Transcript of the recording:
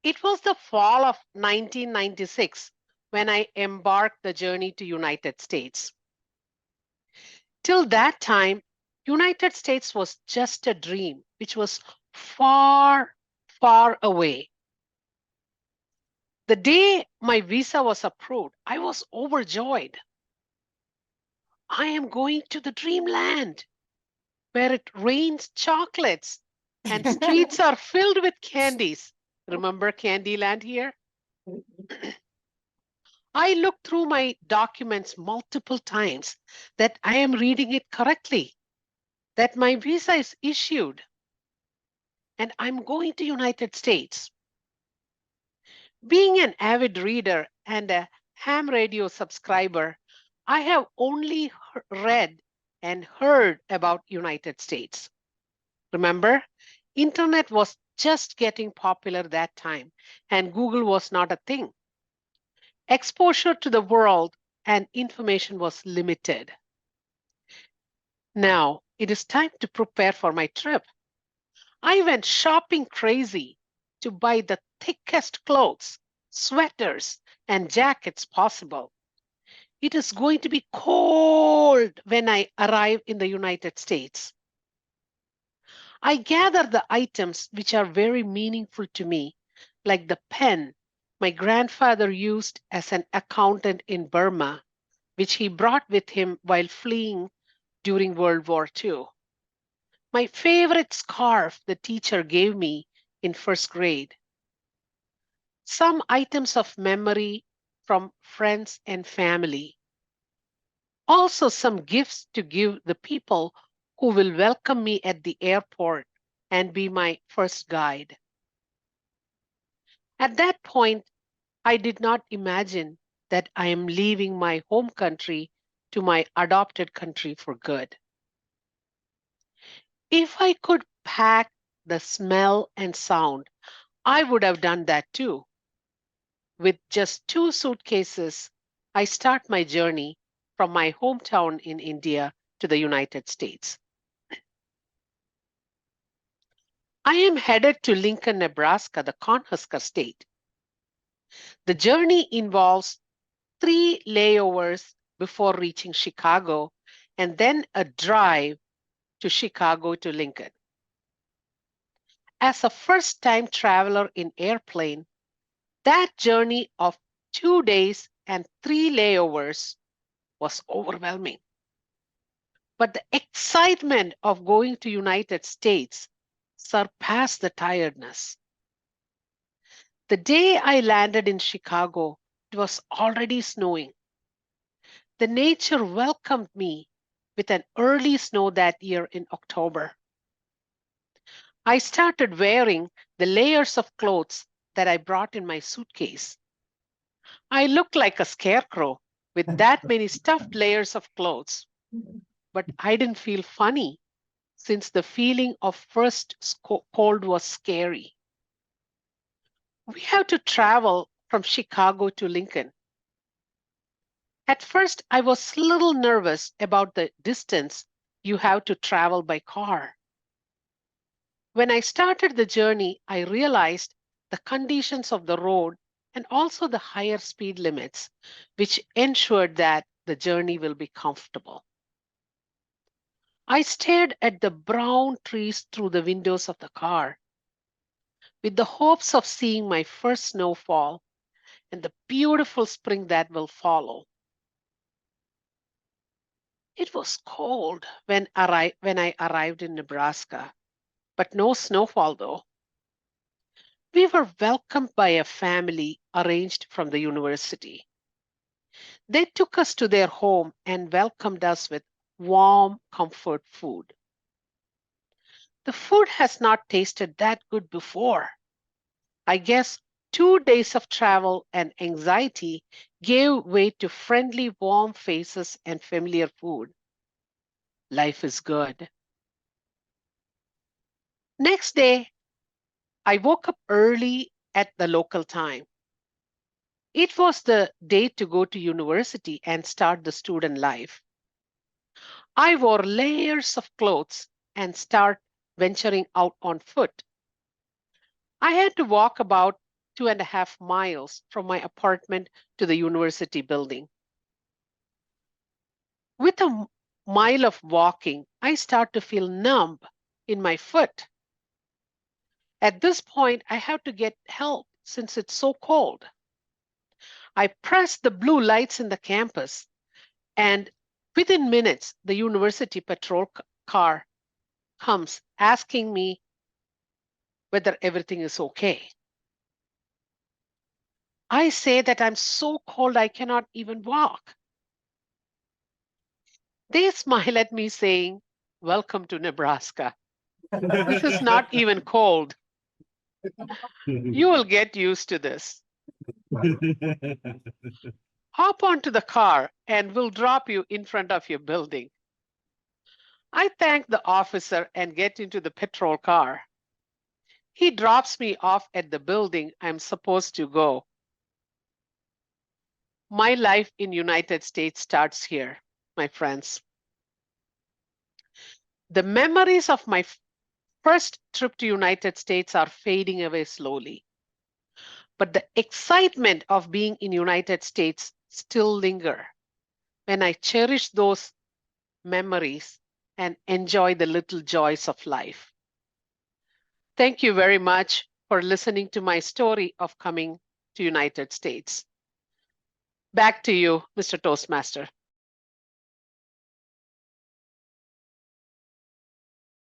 It was the fall of 1996 when I embarked the journey to United States. Till that time, United States was just a dream, which was far, far away. The day my visa was approved, I was overjoyed. I am going to the dreamland where it rains chocolates and streets are filled with candies. Remember Candyland here? I looked through my documents multiple times that I am reading it correctly, that my visa is issued, and I'm going to United States. Being an avid reader and a ham radio subscriber, I have only read and heard about United States. Remember, internet was just getting popular that time and Google was not a thing. Exposure to the world and information was limited. Now it is time to prepare for my trip. I went shopping crazy to buy the thickest clothes, sweaters, and jackets possible. It is going to be cold when I arrive in the United States. I gather the items which are very meaningful to me, like the pen my grandfather used as an accountant in Burma, which he brought with him while fleeing during World War II. My favorite scarf the teacher gave me in first grade. Some items of memory from friends and family. Also, some gifts to give the people who will welcome me at the airport and be my first guide. At that point, I did not imagine that I am leaving my home country to my adopted country for good. If I could pack the smell and sound, I would have done that too. With just 2 suitcases, I start my journey from my hometown in India to the United States. I am headed to Lincoln, Nebraska, the Cornhusker State. The journey involves 3 layovers before reaching Chicago and then a drive to Chicago to Lincoln. As a first time traveler in airplane, that journey of 2 days and 3 layovers was overwhelming. But the excitement of going to United States surpassed the tiredness. The day I landed in Chicago, it was already snowing. The nature welcomed me with an early snow that year in October. I started wearing the layers of clothes that I brought in my suitcase. I looked like a scarecrow with that many stuffed layers of clothes, but I didn't feel funny since the feeling of first cold was scary. We have to travel from Chicago to Lincoln. At first, I was a little nervous about the distance you have to travel by car. When I started the journey, I realized the conditions of the road and also the higher speed limits, which ensured that the journey will be comfortable. I stared at the brown trees through the windows of the car with the hopes of seeing my first snowfall and the beautiful spring that will follow. It was cold when I arrived in Nebraska, but no snowfall though. We were welcomed by a family arranged from the university. They took us to their home and welcomed us with warm, comfort food. The food has not tasted that good before. I guess 2 days of travel and anxiety gave way to friendly, warm faces and familiar food. Life is good. Next day, I woke up early at the local time. It was the day to go to university and start the student life. I wore layers of clothes and start venturing out on foot. I had to walk about 2.5 miles from my apartment to the university building. With a mile of walking, I start to feel numb in my foot. At this point, I have to get help since it's so cold. I press the blue lights in the campus, and within minutes, the university patrol car comes asking me whether everything is okay. I say that I'm so cold I cannot even walk. They smile at me, saying, "Welcome to Nebraska. This is not even cold. You will get used to this. Hop onto the car and we'll drop you in front of your building." I thank the officer and get into the patrol car. He drops me off at the building I'm supposed to go. My life in United States starts here, my friends. The memories of my first trip to United States are fading away slowly. But the excitement of being in United States still linger when I cherish those memories and enjoy the little joys of life. Thank you very much for listening to my story of coming to United States. Back to you, Mr. Toastmaster.